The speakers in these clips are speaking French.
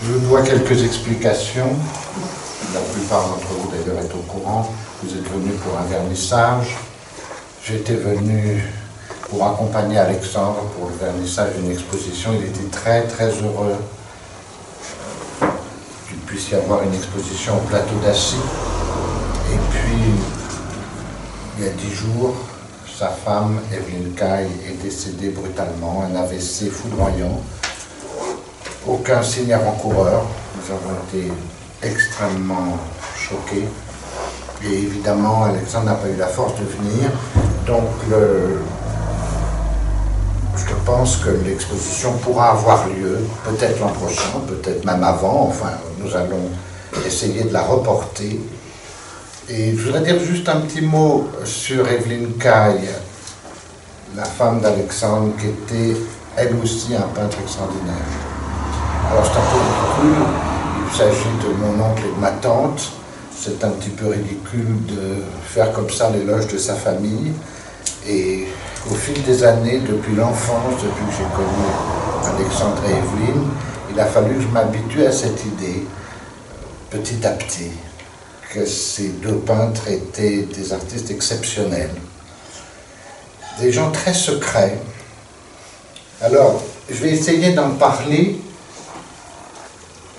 Je vous dois quelques explications. La plupart d'entre vous d'ailleurs est au courant. Vous êtes venus pour un vernissage. J'étais venu pour accompagner Alexandre pour le vernissage d'une exposition. Il était très très heureux qu'il puisse y avoir une exposition au plateau d'Assy. Et puis, il y a 10 jours, sa femme, Evelyne Caille, est décédée brutalement, un AVC foudroyant. Aucun signe avant-coureur. Nous avons été extrêmement choqués. Et évidemment, Alexandre n'a pas eu la force de venir. Donc, je pense que l'exposition pourra avoir lieu, peut-être l'an prochain, peut-être même avant. Enfin, nous allons essayer de la reporter. Et je voudrais dire juste un petit mot sur Evelyne Caille, la femme d'Alexandre, qui était elle aussi un peintre extraordinaire. Alors c'est un peu ridicule, il s'agit de mon oncle et de ma tante. C'est un petit peu ridicule de faire comme ça l'éloge de sa famille. Et au fil des années, depuis l'enfance, depuis que j'ai connu Alexandre et Evelyne, il a fallu que je m'habitue à cette idée, petit à petit, que ces deux peintres étaient des artistes exceptionnels. Des gens très secrets. Alors, je vais essayer d'en parler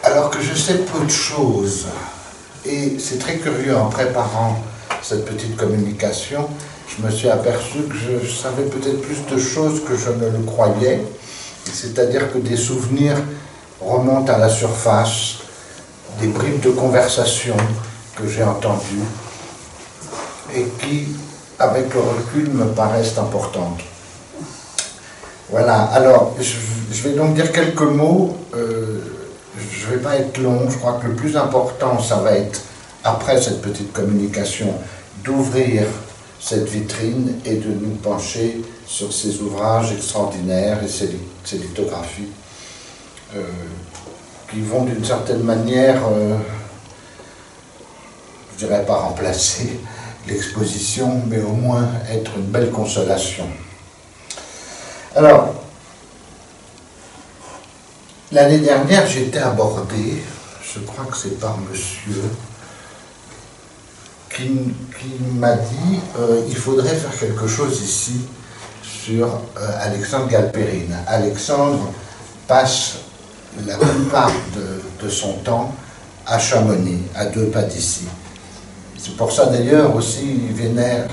alors que je sais peu de choses. Et c'est très curieux, en préparant cette petite communication, je me suis aperçu que je savais peut-être plus de choses que je ne le croyais. C'est-à-dire que des souvenirs remontent à la surface, des bribes de conversation que j'ai entendues et qui, avec le recul, me paraissent importantes. Voilà, alors, je vais donc dire quelques mots. Je ne vais pas être long, je crois que le plus important, ça va être, après cette petite communication, d'ouvrir cette vitrine et de nous pencher sur ces ouvrages extraordinaires et ces lithographies qui vont d'une certaine manière, je ne dirais pas remplacer l'exposition, mais au moins être une belle consolation. Alors, l'année dernière, j'ai été abordé, je crois que c'est par monsieur, qui m'a dit il faudrait faire quelque chose ici sur Alexandre Galperine. Alexandre passe la plupart de son temps à Chamonix, à 2 pas d'ici. C'est pour ça d'ailleurs aussi il vénère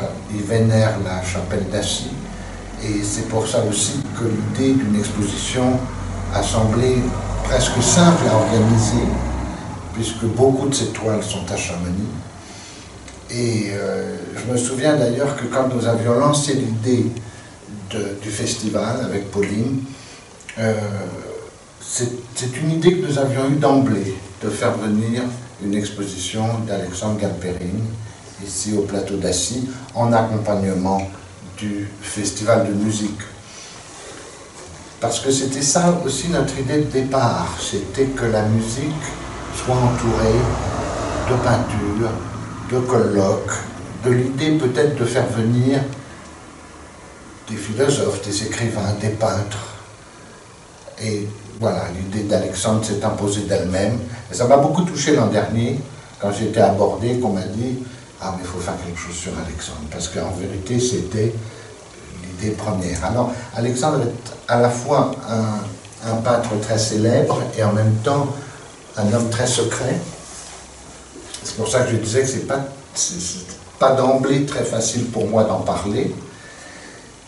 la chapelle d'Assy, et c'est pour ça aussi que l'idée d'une exposition a semblé presque simple à organiser, puisque beaucoup de ces toiles sont à Chamonix. Et je me souviens d'ailleurs que quand nous avions lancé l'idée du festival avec Pauline, c'est une idée que nous avions eue d'emblée, de faire venir une exposition d'Alexandre Galperine, ici au plateau d'Assy, en accompagnement du festival de musique. Parce que c'était ça aussi notre idée de départ, c'était que la musique soit entourée de peintures, de colloques, de l'idée peut-être de faire venir des philosophes, des écrivains, des peintres. Et voilà, l'idée d'Alexandre s'est imposée d'elle-même. Et ça m'a beaucoup touché l'an dernier, quand j'ai été abordé, qu'on m'a dit « Ah, mais il faut faire quelque chose sur Alexandre », parce qu'en vérité, c'était l'idée première. Alors, Alexandre est à la fois un peintre très célèbre et en même temps un homme très secret. C'est pour ça que je disais que c'est pas d'emblée très facile pour moi d'en parler,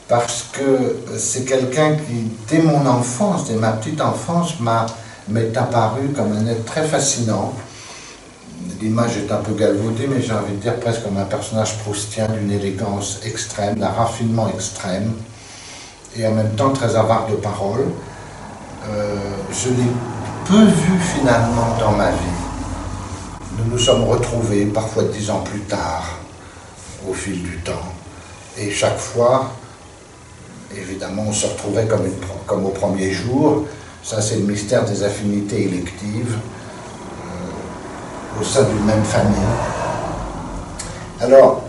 parce que c'est quelqu'un qui, dès mon enfance, dès ma petite enfance, m'est apparu comme un être très fascinant. L'image est un peu galvaudée, mais j'ai envie de dire presque comme un personnage proustien d'une élégance extrême, d'un raffinement extrême, et en même temps très avare de paroles. Je l'ai peu vu finalement dans ma vie. Nous nous sommes retrouvés parfois 10 ans plus tard, au fil du temps. Et chaque fois, évidemment, on se retrouvait comme au premier jour. Ça, c'est le mystère des affinités électives au sein d'une même famille. Alors,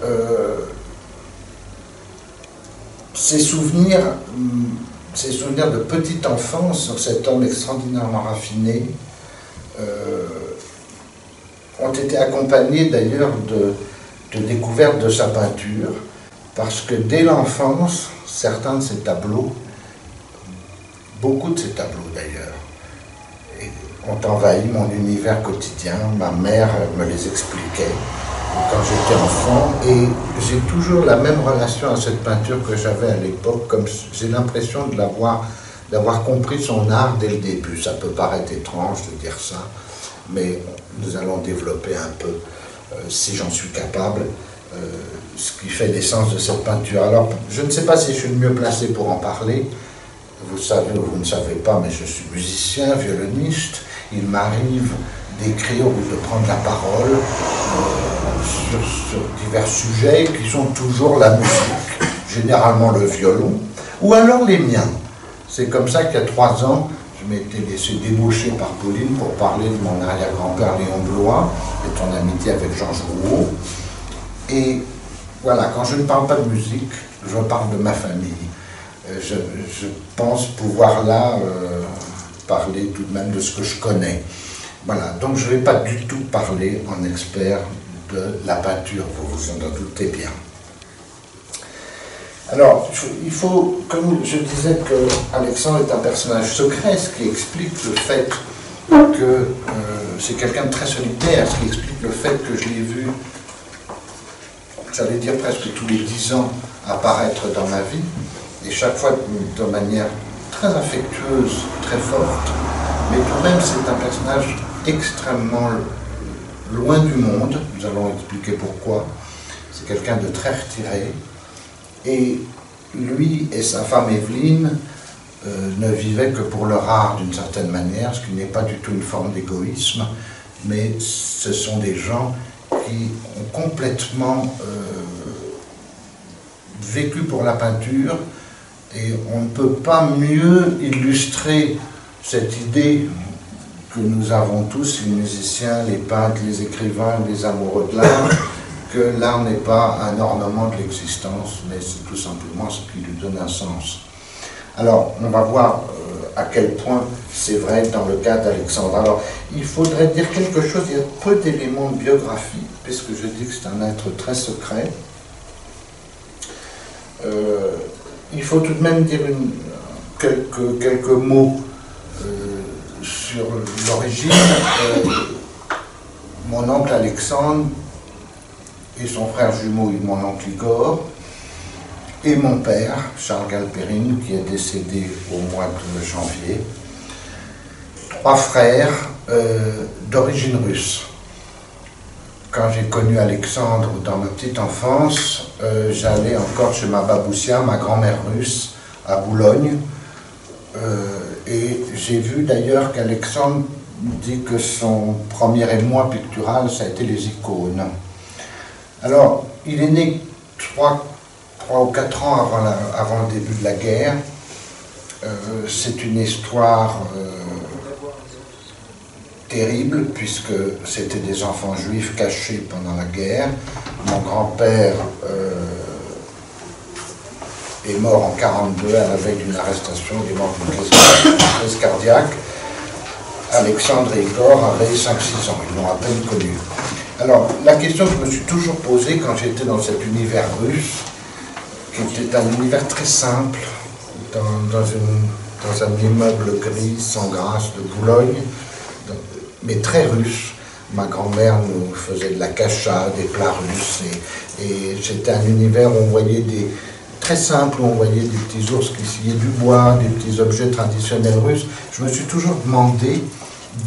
ces souvenirs de petite enfance sur cet homme extraordinairement raffiné ont été accompagnés d'ailleurs de découvertes de sa peinture, parce que dès l'enfance, certains de ses tableaux, beaucoup de ses tableaux d'ailleurs, ont envahi mon univers quotidien. Ma mère me les expliquait quand j'étais enfant, et j'ai toujours la même relation à cette peinture que j'avais à l'époque, comme j'ai l'impression de d'avoir compris son art dès le début. Ça peut paraître étrange de dire ça, mais nous allons développer un peu, si j'en suis capable, ce qui fait l'essence de cette peinture. Alors, je ne sais pas si je suis le mieux placé pour en parler. Vous savez ou vous ne savez pas, mais je suis musicien, violoniste. Il m'arrive d'écrire ou de prendre la parole sur divers sujets qui sont toujours la musique, généralement le violon, ou alors les miens. C'est comme ça qu'il y a 3 ans, je m'étais laissé débaucher par Pauline pour parler de mon arrière-grand-père Léon Blois et ton amitié avec Georges Rouault. Et voilà, quand je ne parle pas de musique, je parle de ma famille. Je pense pouvoir là parler tout de même de ce que je connais. Voilà, donc je ne vais pas du tout parler en expert de la peinture, vous vous en doutez bien. Alors, il faut, comme je disais que Alexandre est un personnage secret, ce qui explique le fait que c'est quelqu'un de très solitaire, ce qui explique le fait que je l'ai vu, j'allais dire presque tous les 10 ans, apparaître dans ma vie, et chaque fois de manière très affectueuse, très forte, mais tout de même c'est un personnage extrêmement loin du monde, nous allons expliquer pourquoi. C'est quelqu'un de très retiré, et lui et sa femme Evelyne ne vivaient que pour leur art d'une certaine manière, ce qui n'est pas du tout une forme d'égoïsme, mais ce sont des gens qui ont complètement vécu pour la peinture, et on ne peut pas mieux illustrer cette idée que nous avons tous, les musiciens, les peintres, les écrivains, les amoureux de l'art, que l'art n'est pas un ornement de l'existence, mais c'est tout simplement ce qui lui donne un sens. Alors, on va voir à quel point c'est vrai dans le cas d'Alexandre. Alors, il faudrait dire quelque chose, il y a peu d'éléments de biographie, puisque je dis que c'est un être très secret. Il faut tout de même dire quelques mots sur l'origine. Mon oncle Alexandre et son frère jumeau, mon oncle Igor, et mon père, Charles Galperine, qui est décédé au mois de janvier. 3 frères d'origine russe. Quand j'ai connu Alexandre dans ma petite enfance, j'allais encore chez ma baboussia, ma grand-mère russe, à Boulogne. Et j'ai vu d'ailleurs qu'Alexandre dit que son premier émoi pictural, ça a été les icônes. Alors, il est né 3 ou 4 ans avant le début de la guerre. C'est une histoire terrible, puisque c'était des enfants juifs cachés pendant la guerre. Mon grand-père est mort en 1942 à la veille d'une arrestation, il est mort d'une crise cardiaque. Alexandre et Igor avaient 5-6 ans, ils l'ont à peine connu. Alors, la question que je me suis toujours posée quand j'étais dans cet univers russe, qui était un univers très simple, dans un immeuble gris, sans grâce de Boulogne, mais très russe. Ma grand-mère nous faisait de la cacha, des plats russes, et c'était un univers où on voyait très simple, où on voyait des petits ours qui sciaient du bois, des petits objets traditionnels russes. Je me suis toujours demandé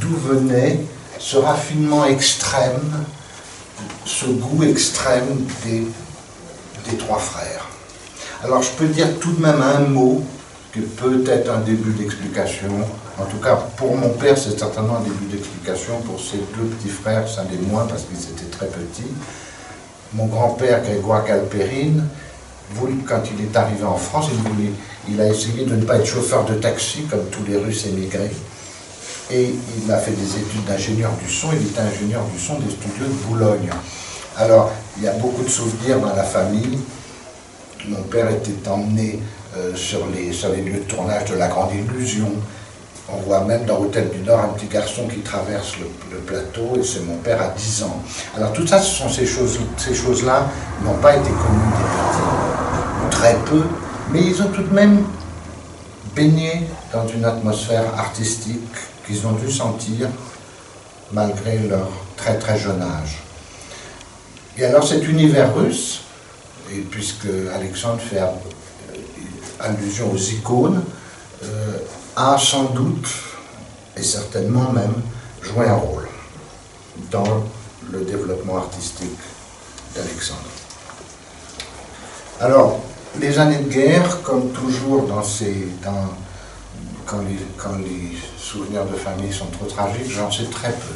d'où venait ce raffinement extrême, ce goût extrême des 3 frères. Alors je peux dire tout de même un mot, qui peut être un début d'explication. En tout cas, pour mon père, c'est certainement un début d'explication. Pour ses 2 petits frères, ça l'est moins parce qu'ils étaient très petits. Mon grand-père, Grégoire Galperine, quand il est arrivé en France, il a essayé de ne pas être chauffeur de taxi, comme tous les Russes émigrés. Et il a fait des études d'ingénieur du son. Il était ingénieur du son des studios de Boulogne. Alors, il y a beaucoup de souvenirs dans la famille. Mon père était emmené sur les lieux de tournage de La Grande Illusion. On voit même dans l'Hôtel du Nord un petit garçon qui traverse le plateau, et c'est mon père à 10 ans. Alors tout ça, ce sont ces choses-là n'ont pas été connues des petits, ou très peu, mais ils ont tout de même baigné dans une atmosphère artistique qu'ils ont dû sentir malgré leur très très jeune âge. Et alors cet univers russe, et puisque Alexandre fait allusion aux icônes, a sans doute, et certainement même, joué un rôle dans le développement artistique d'Alexandre. Alors, les années de guerre, comme toujours quand les souvenirs de famille sont trop tragiques, j'en sais très peu.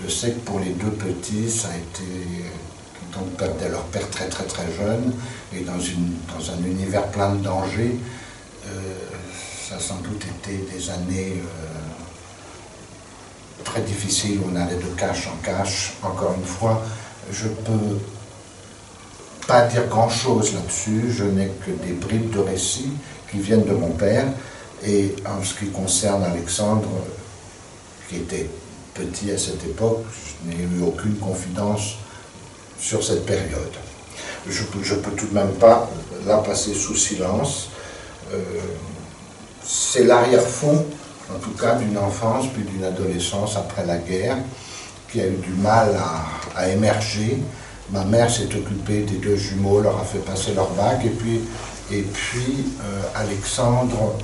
Je sais que pour les deux petits, ça a été... Donc perdaient leur père très très très jeune, et dans un univers plein de dangers, ça a sans doute été des années très difficiles, où on allait de cache en cache. Encore une fois, je ne peux pas dire grand-chose là-dessus, je n'ai que des bribes de récits qui viennent de mon père, et en ce qui concerne Alexandre, qui était petit à cette époque, je n'ai eu aucune confidence sur cette période. Je peux tout de même pas la passer sous silence. C'est l'arrière-fond, en tout cas, d'une enfance puis d'une adolescence après la guerre, qui a eu du mal à émerger. Ma mère s'est occupée des deux jumeaux, leur a fait passer leur bac, et puis Alexandre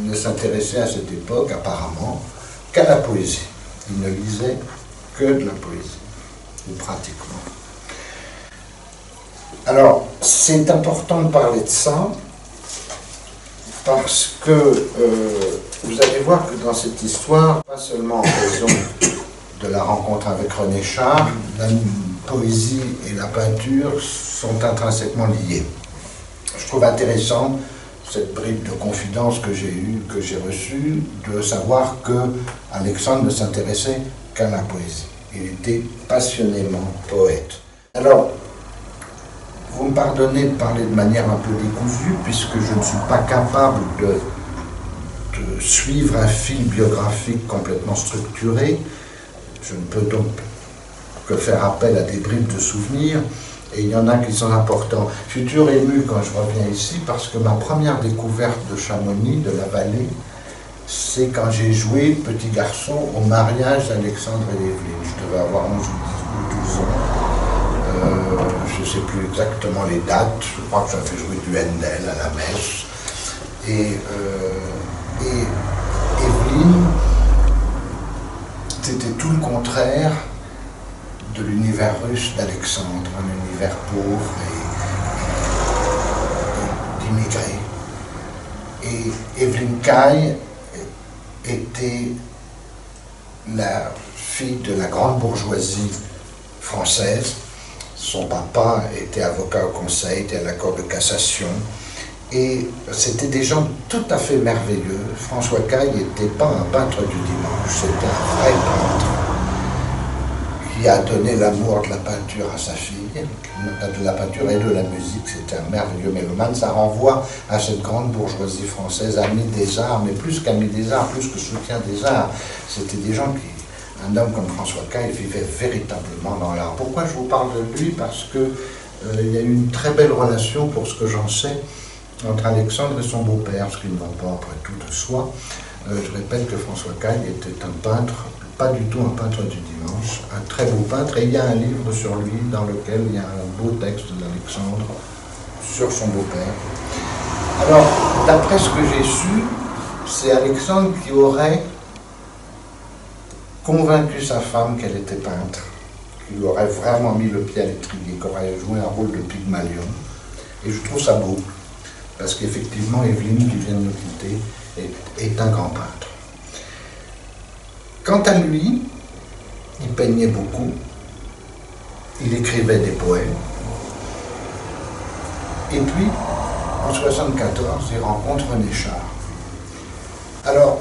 ne s'intéressait à cette époque, apparemment, qu'à la poésie. Il ne lisait que de la poésie, ou pratiquement. Alors, c'est important de parler de ça, parce que vous allez voir que dans cette histoire, pas seulement en raison de la rencontre avec René Char, la poésie et la peinture sont intrinsèquement liées. Je trouve intéressant cette bribe de confidence que j'ai reçue, de savoir que Alexandre ne s'intéressait qu'à la poésie. Il était passionnément poète. Alors, vous me pardonnez de parler de manière un peu décousue, puisque je ne suis pas capable de suivre un fil biographique complètement structuré. Je ne peux donc que faire appel à des bribes de souvenirs, et il y en a qui sont importants. Je suis toujours ému quand je reviens ici, parce que ma première découverte de Chamonix, de la vallée, c'est quand j'ai joué, petit garçon, au mariage d'Alexandre et d'Evelyne. Je devais avoir 11 ou 12 ans. Je ne sais plus exactement les dates, je crois que j'avais joué du Handel à la messe. Et Evelyne, c'était tout le contraire de l'univers russe d'Alexandre, un univers pauvre et d'immigrés. Et Evelyne Caille était la fille de la grande bourgeoisie française. Son papa était avocat au conseil, était à la cour de cassation. Et c'était des gens tout à fait merveilleux. François Caille n'était pas un peintre du dimanche, c'était un vrai peintre qui a donné l'amour de la peinture à sa fille, de la peinture et de la musique. C'était un merveilleux mélomane. Ça renvoie à cette grande bourgeoisie française, amie des arts, mais plus qu'amie des arts, plus que soutien des arts. C'était des gens qui... Un homme comme François Caille vivait véritablement dans l'art. Pourquoi je vous parle de lui? Parce que il y a eu une très belle relation, pour ce que j'en sais, entre Alexandre et son beau-père, ce qui ne va pas après tout de soi. Je répète que François Caille était un peintre, pas du tout un peintre du dimanche, un très beau peintre, et il y a un livre sur lui dans lequel il y a un beau texte d'Alexandre sur son beau-père. Alors, d'après ce que j'ai su, c'est Alexandre qui aurait convaincu sa femme qu'elle était peintre, qui lui aurait vraiment mis le pied à l'étrier, qui aurait joué un rôle de Pygmalion. Et je trouve ça beau, parce qu'effectivement, Evelyne, qui vient de nous quitter, est un grand peintre. Quant à lui, il peignait beaucoup, il écrivait des poèmes, et puis, en 1974, il rencontre René Char. Alors,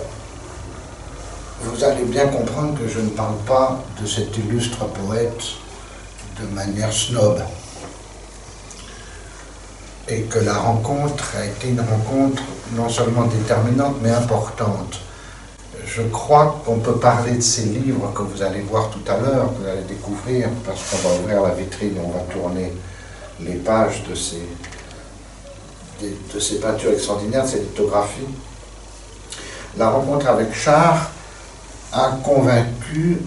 vous allez bien comprendre que je ne parle pas de cet illustre poète de manière snob, et que la rencontre a été une rencontre non seulement déterminante, mais importante. je crois qu'on peut parler de ces livres que vous allez voir tout à l'heure, que vous allez découvrir, parce qu'on va ouvrir la vitrine et on va tourner les pages de ces peintures extraordinaires, de ces lithographies. La rencontre avec Char a convaincu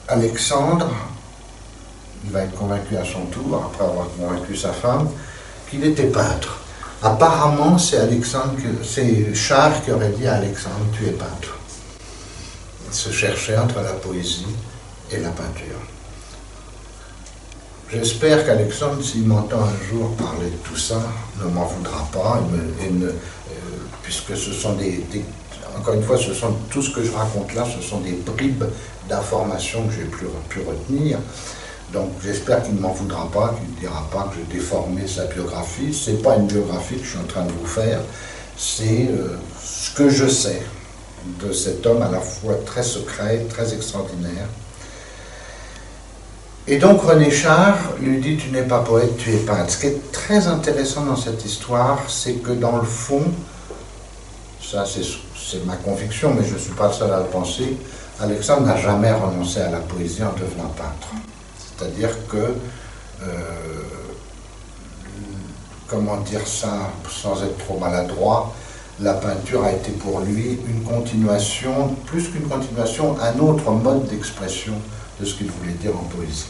Alexandre, il va être convaincu à son tour, après avoir convaincu sa femme, qu'il était peintre. Apparemment, c'est Char qui aurait dit à Alexandre, tu es peintre. Il se cherchait entre la poésie et la peinture. J'espère qu'Alexandre, s'il m'entend un jour parler de tout ça, ne m'en voudra pas, puisque ce sont encore une fois, tout ce que je raconte là, ce sont des bribes d'informations que j'ai pu retenir. Donc j'espère qu'il ne m'en voudra pas, qu'il ne dira pas que j'ai déformé sa biographie. Ce n'est pas une biographie que je suis en train de vous faire, c'est ce que je sais de cet homme à la fois très secret, très extraordinaire. Et donc René Char lui dit « Tu n'es pas poète, tu es peintre ». Ce qui est très intéressant dans cette histoire, c'est que dans le fond, ça c'est ma conviction, mais je ne suis pas le seul à le penser, Alexandre n'a jamais renoncé à la poésie en devenant peintre. C'est-à-dire que, comment dire ça sans être trop maladroit, la peinture a été pour lui une continuation, plus qu'une continuation, un autre mode d'expression de ce qu'il voulait dire en poésie.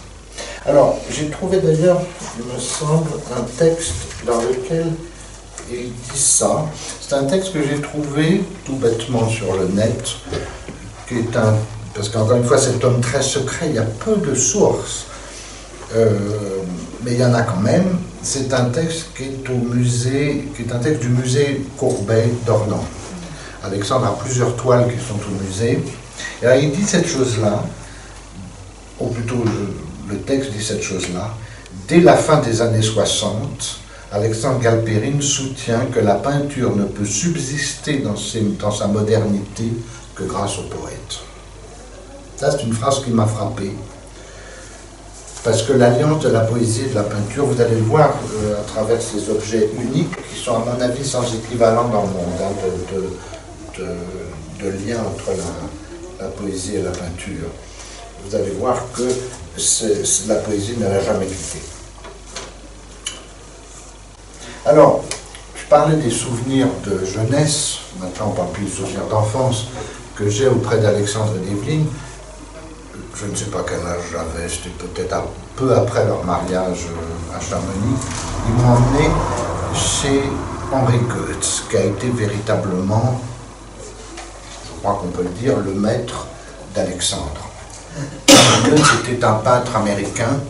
Alors, j'ai trouvé d'ailleurs, il me semble, un texte dans lequel il dit ça. C'est un texte que j'ai trouvé tout bêtement sur le net, qui est parce qu'encore une fois, cet homme très secret, il y a peu de sources, mais il y en a quand même. C'est un texte qui est au musée, qui est un texte du musée Courbet d'Ornans. Alexandre a plusieurs toiles qui sont au musée. Et alors, il dit cette chose-là, ou plutôt le texte dit cette chose-là, dès la fin des années 60, Alexandre Galperine soutient que la peinture ne peut subsister dans sa modernité que grâce au poète. Ça, c'est une phrase qui m'a frappé. Parce que l'alliance de la poésie et de la peinture, vous allez le voir à travers ces objets uniques qui sont, à mon avis, sans équivalent dans le monde, hein, de lien entre la poésie et la peinture. Vous allez voir que la poésie ne l'a jamais quitté. Alors, je parlais des souvenirs de jeunesse, maintenant on ne parle plus de souvenirs d'enfance, que j'ai auprès d'Alexandre et d'Evelyne. Je ne sais pas quel âge j'avais, c'était peut-être peu après leur mariage à Chamonix. Ils m'ont emmené chez Henri Goetz, qui a été véritablement, je crois qu'on peut le dire, le maître d'Alexandre. Goetz était un peintre américain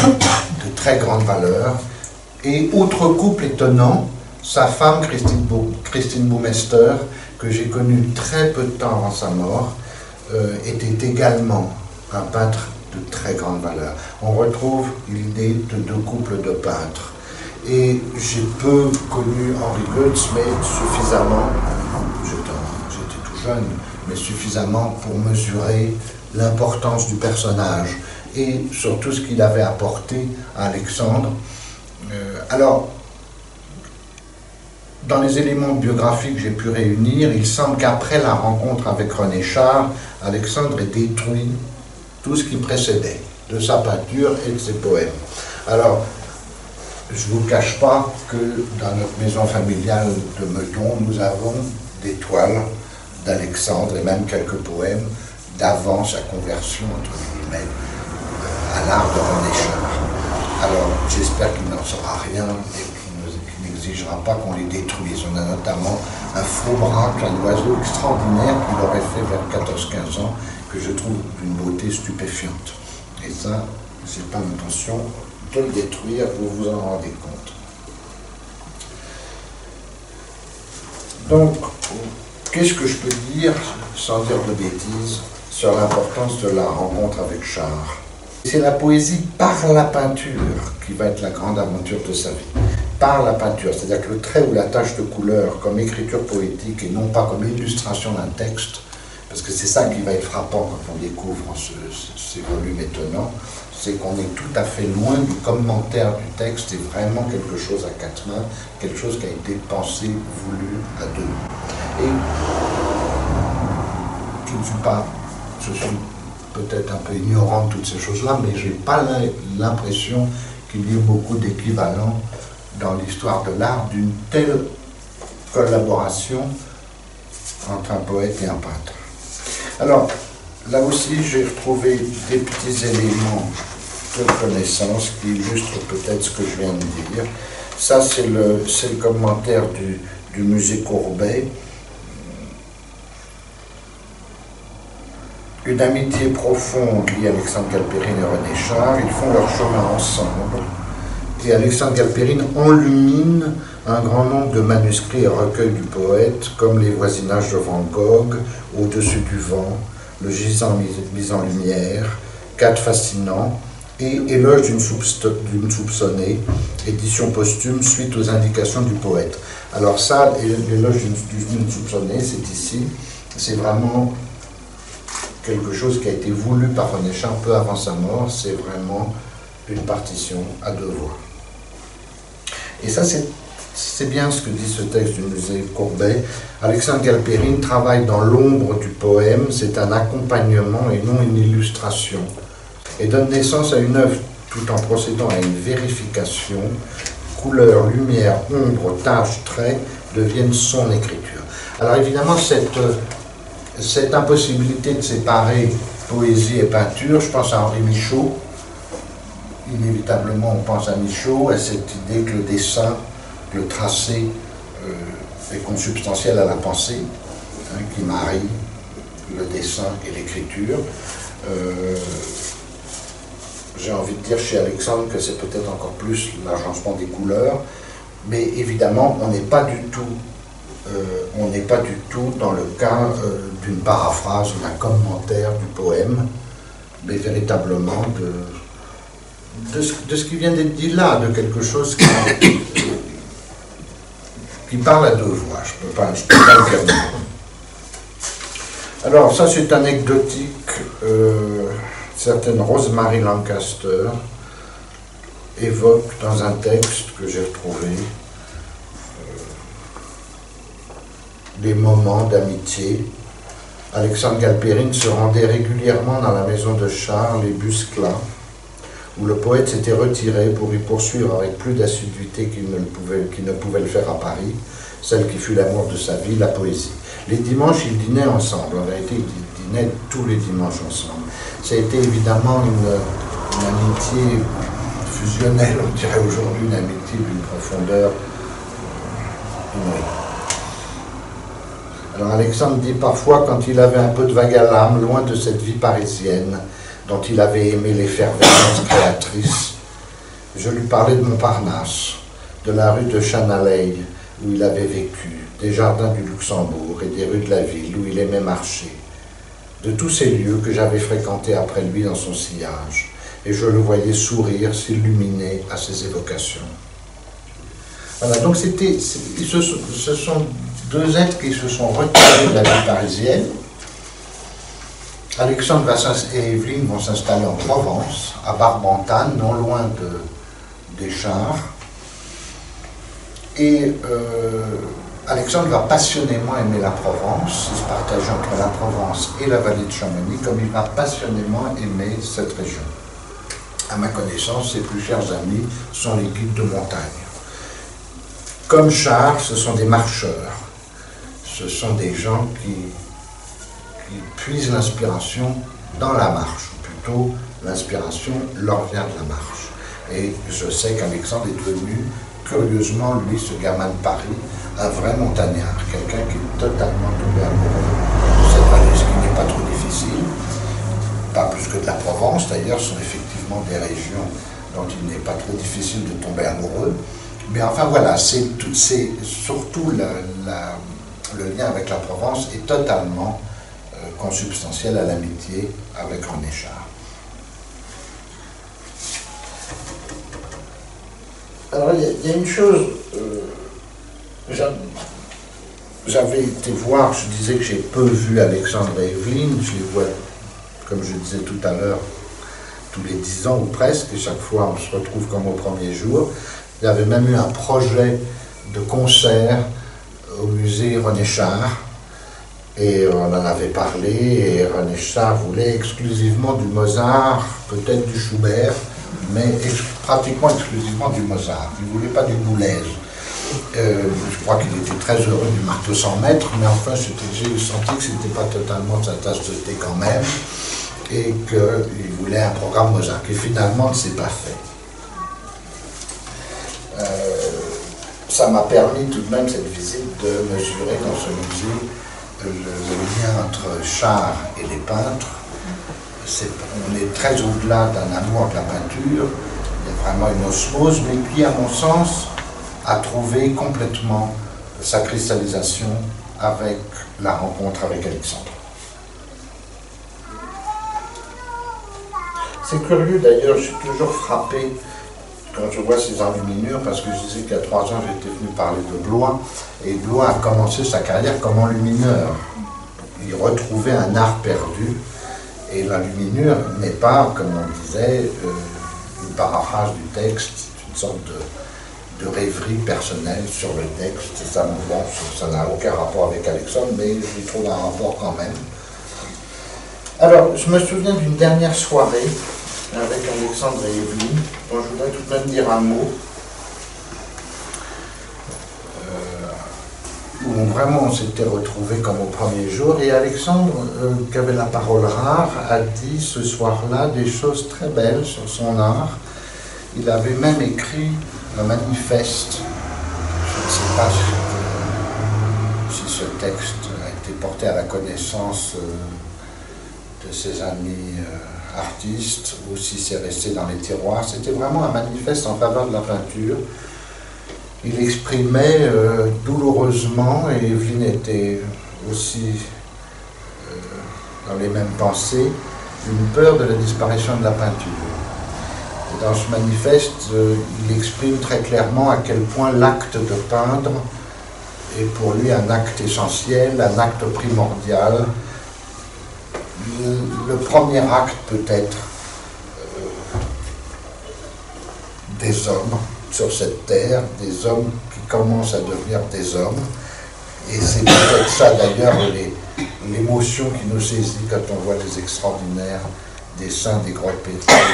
de très grande valeur, et autre couple étonnant, sa femme Christine Boumester, que j'ai connue très peu de temps avant sa mort, était également un peintre de très grande valeur. On retrouve l'idée de deux couples de peintres. Et j'ai peu connu Henri Goetz, mais suffisamment, j'étais tout jeune, mais suffisamment pour mesurer l'importance du personnage et surtout ce qu'il avait apporté à Alexandre. Alors, dans les éléments biographiques que j'ai pu réunir, il semble qu'après la rencontre avec René Char, Alexandre ait détruit tout ce qui précédait, de sa peinture et de ses poèmes. Alors, je ne vous cache pas que dans notre maison familiale de Meudon, nous avons des toiles d'Alexandre et même quelques poèmes d'avant sa conversion, entre guillemets, à l'art de René Char. Alors, j'espère qu'il n'en saura rien et qu'il n'exigera pas qu'on les détruise. On a notamment un faux braque, un oiseau extraordinaire qu'il aurait fait vers 14-15 ans, que je trouve d'une beauté stupéfiante. Et ça, c'est pas l'intention de le détruire, vous vous en rendez compte. Donc, qu'est-ce que je peux dire, sans dire de bêtises, sur l'importance de la rencontre avec Char? C'est la poésie par la peinture qui va être la grande aventure de sa vie. Par la peinture, c'est-à-dire que le trait ou la tache de couleur comme écriture poétique et non pas comme illustration d'un texte, parce que c'est ça qui va être frappant quand on découvre ces volumes étonnants, c'est qu'on est tout à fait loin du commentaire du texte, c'est vraiment quelque chose à quatre mains, quelque chose qui a été pensé, voulu à deux. Et je suis peut-être un peu ignorant de toutes ces choses-là, mais je n'ai pas l'impression qu'il y ait beaucoup d'équivalents dans l'histoire de l'art d'une telle collaboration entre un poète et un peintre. Alors, là aussi, j'ai retrouvé des petits éléments de connaissance qui illustrent peut-être ce que je viens de dire. Ça, c'est le commentaire du musée Courbet. Une amitié profonde lie Alexandre Galperine et René Char. Ils font leur chemin ensemble. Et Alexandre Galperine enlumine un grand nombre de manuscrits et recueils du poète, comme Les voisinages de Van Gogh, Au-dessus du vent, Le gisant mis en lumière, Quatre fascinants, et Éloge d'une soupçonnée, édition posthume suite aux indications du poète. Alors ça, Éloge d'une soupçonnée, c'est ici, c'est vraiment quelque chose qui a été voulu par René Char peu avant sa mort, c'est vraiment une partition à deux voix. Et ça, c'est bien ce que dit ce texte du musée Courbet. Alexandre Galperine travaille dans l'ombre du poème, c'est un accompagnement et non une illustration, et donne naissance à une œuvre tout en procédant à une vérification. Couleur, lumière, ombre, taches, traits deviennent son écriture. Alors évidemment, cette impossibilité de séparer poésie et peinture, je pense à Henri Michaud. Inévitablement, on pense à Michaud, à cette idée que le dessin, le tracé est consubstantiel à la pensée, hein, qui marie le dessin et l'écriture. J'ai envie de dire chez Alexandre que c'est peut-être encore plus l'agencement des couleurs, mais évidemment, on n'est pas du tout dans le cas d'une paraphrase ou d'un commentaire du poème, mais véritablement de ce qui vient d'être dit là, de quelque chose qui parle à deux voix. Je ne peux pas le dire. Alors, ça c'est anecdotique. Certaine Rosemary Lancaster évoque dans un texte que j'ai retrouvé des moments d'amitié. Alexandre Galperine se rendait régulièrement dans la maison de Charles et Buscla, où le poète s'était retiré pour y poursuivre avec plus d'assiduité qu'il ne pouvait le faire à Paris, celle qui fut l'amour de sa vie, la poésie. Les dimanches, ils dînaient ensemble. En vérité, ils dînaient tous les dimanches ensemble. Ça a été évidemment une amitié fusionnelle, on dirait aujourd'hui, une amitié d'une profondeur inouïe. Alors Alexandre dit parfois, quand il avait un peu de vague à l'âme, loin de cette vie parisienne, dont il avait aimé l'effervescence créatrice, je lui parlais de Montparnasse, de la rue de Chanaley, où il avait vécu, des jardins du Luxembourg et des rues de la ville, où il aimait marcher, de tous ces lieux que j'avais fréquentés après lui dans son sillage, et je le voyais sourire, s'illuminer à ses évocations. Voilà, donc ce sont deux êtres qui se sont retirés de la vie parisienne. Alexandre et Evelyne vont s'installer en Provence, à Barbentane, non loin des Chars. Et Alexandre va passionnément aimer la Provence, il se partage entre la Provence et la vallée de Chamonix, comme il va passionnément aimer cette région. À ma connaissance, ses plus chers amis sont les guides de montagne. Comme Char, ce sont des marcheurs, ce sont des gens qui puisent l'inspiration dans la marche, ou plutôt l'inspiration leur vient de la marche. Et je sais qu'Alexandre est devenu, curieusement, lui, ce gamin de Paris, un vrai montagnard, quelqu'un qui est totalement tombé amoureux de cette vallée, ce qui n'est pas trop difficile, pas plus que de la Provence, d'ailleurs, ce sont effectivement des régions dont il n'est pas trop difficile de tomber amoureux. Mais enfin voilà, c'est surtout le lien avec la Provence est totalement consubstantiel à l'amitié avec René Char. Alors il y a une chose, j'avais été voir, je disais que j'ai peu vu Alexandre et Evelyne, je les vois, comme je disais tout à l'heure, tous les 10 ans ou presque, et chaque fois on se retrouve comme au premier jour. Il y avait même eu un projet de concert au musée René Char, Et on en avait parlé, et René Char voulait exclusivement du Mozart, peut-être du Schubert, mais pratiquement exclusivement du Mozart. Il ne voulait pas du Boulez. Je crois qu'il était très heureux du marteau 100 mètres, mais enfin j'ai senti que ce n'était pas totalement sa tasse de thé quand même, et qu'il voulait un programme Mozart, qui finalement ne s'est pas fait. Ça m'a permis tout de même, cette visite, de mesurer dans ce musée le lien entre Char et les peintres. On est très au-delà d'un amour de la peinture, il y a vraiment une osmose, mais qui, à mon sens, a trouvé complètement sa cristallisation avec la rencontre avec Alexandre. C'est curieux d'ailleurs, je suis toujours frappé quand je vois ces enluminures, parce que je disais qu'il y a 3 ans, j'étais venu parler de Blois, et Blois a commencé sa carrière comme enlumineur. Il retrouvait un art perdu, et l'enluminure n'est pas, comme on disait, une paraphrase du texte, une sorte de rêverie personnelle sur le texte. Ça n'a aucun rapport avec Alexandre, mais je trouve un rapport quand même. Alors, je me souviens d'une dernière soirée avec Alexandre et Evelyne, dont je voudrais tout de même dire un mot, où vraiment on s'était retrouvés comme au premier jour, et Alexandre, qui avait la parole rare, a dit ce soir-là des choses très belles sur son art. Il avait même écrit un manifeste. Je ne sais pas si ce texte a été porté à la connaissance de ses amis artistes, ou si c'est resté dans les tiroirs. C'était vraiment un manifeste en faveur de la peinture. Il exprimait douloureusement, et Evelyne était aussi dans les mêmes pensées, une peur de la disparition de la peinture. Et dans ce manifeste, il exprime très clairement à quel point l'acte de peindre est pour lui un acte essentiel, un acte primordial. Le premier acte peut-être des hommes sur cette terre, des hommes qui commencent à devenir des hommes. Et c'est peut-être ça d'ailleurs l'émotion qui nous saisit quand on voit les extraordinaires dessins des grottes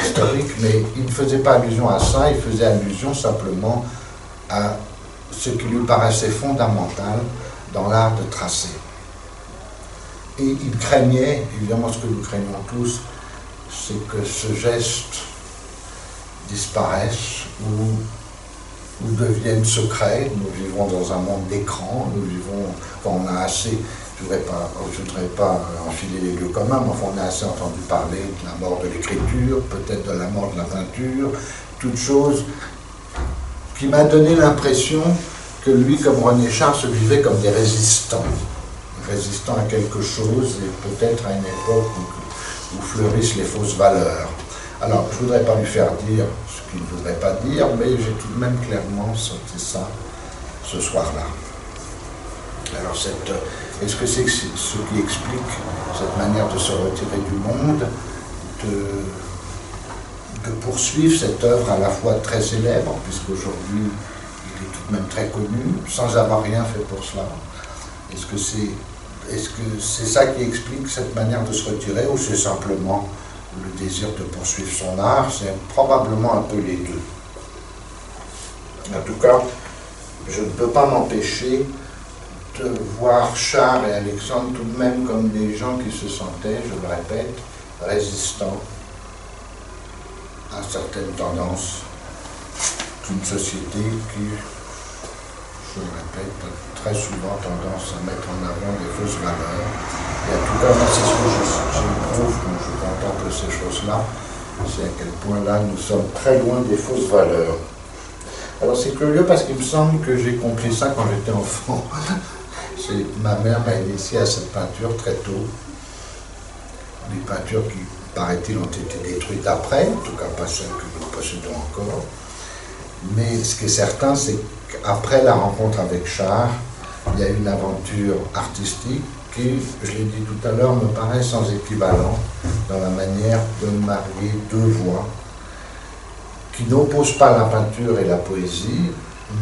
historiques, mais il ne faisait pas allusion à ça, il faisait allusion simplement à ce qui lui paraissait fondamental dans l'art de tracer. Et il craignait, évidemment ce que nous craignons tous, c'est que ce geste disparaisse ou devienne secret. Nous vivons dans un monde d'écran, nous vivons, quand on a assez, je ne voudrais pas enfiler les lieux communs, mais enfin on a assez entendu parler de la mort de l'écriture, peut-être de la mort de la peinture, toute chose qui m'a donné l'impression que lui, comme René Char, se vivait comme des résistants à quelque chose, et peut-être à une époque où fleurissent les fausses valeurs. Alors, je ne voudrais pas lui faire dire ce qu'il ne voudrait pas dire, mais j'ai tout de même clairement senti ça ce soir-là. Alors, est-ce que c'est ce qui explique cette manière de se retirer du monde, de poursuivre cette œuvre à la fois très célèbre, puisqu'aujourd'hui il est tout de même très connu, sans avoir rien fait pour cela? Est-ce que c'est ça qui explique cette manière de se retirer, ou c'est simplement le désir de poursuivre son art? C'est probablement un peu les deux. En tout cas, je ne peux pas m'empêcher de voir Char et Alexandre tout de même comme des gens qui se sentaient, je le répète, résistants à certaines tendances d'une société qui, je le répète, a très souvent tendance à mettre en avant des fausses valeurs. Et en tout cas, moi, c'est ce que j'éprouve quand je contemple ces choses-là, c'est à quel point là, nous sommes très loin des fausses valeurs. Alors c'est curieux parce qu'il me semble que j'ai compris ça quand j'étais enfant. Ma mère m'a initié à cette peinture très tôt. Des peintures qui, paraît-il, ont été détruites après, en tout cas pas celles que nous possédons encore. Mais ce qui est certain, c'est qu'après la rencontre avec Char, il y a une aventure artistique qui, je l'ai dit tout à l'heure, me paraît sans équivalent dans la manière de marier deux voies qui n'opposent pas la peinture et la poésie,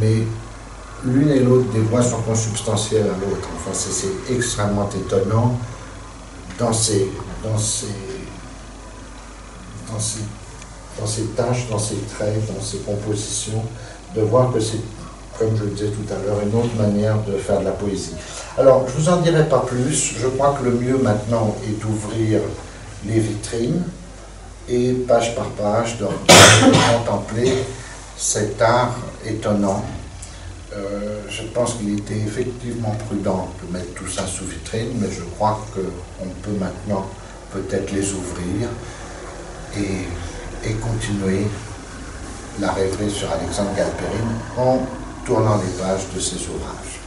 mais l'une et l'autre des voix sont consubstantielles à l'autre. Enfin, c'est extrêmement étonnant dans ces tâches, dans ces traits, dans ces compositions, de voir que c'est, comme je le disais tout à l'heure, une autre manière de faire de la poésie. Alors, je ne vous en dirai pas plus. Je crois que le mieux maintenant est d'ouvrir les vitrines et, page par page, de contempler cet art étonnant. Je pense qu'il était effectivement prudent de mettre tout ça sous vitrine, mais je crois qu'on peut maintenant peut-être les ouvrir et continuer la rêverie sur Alexandre Galperine en tournant les pages de ses ouvrages.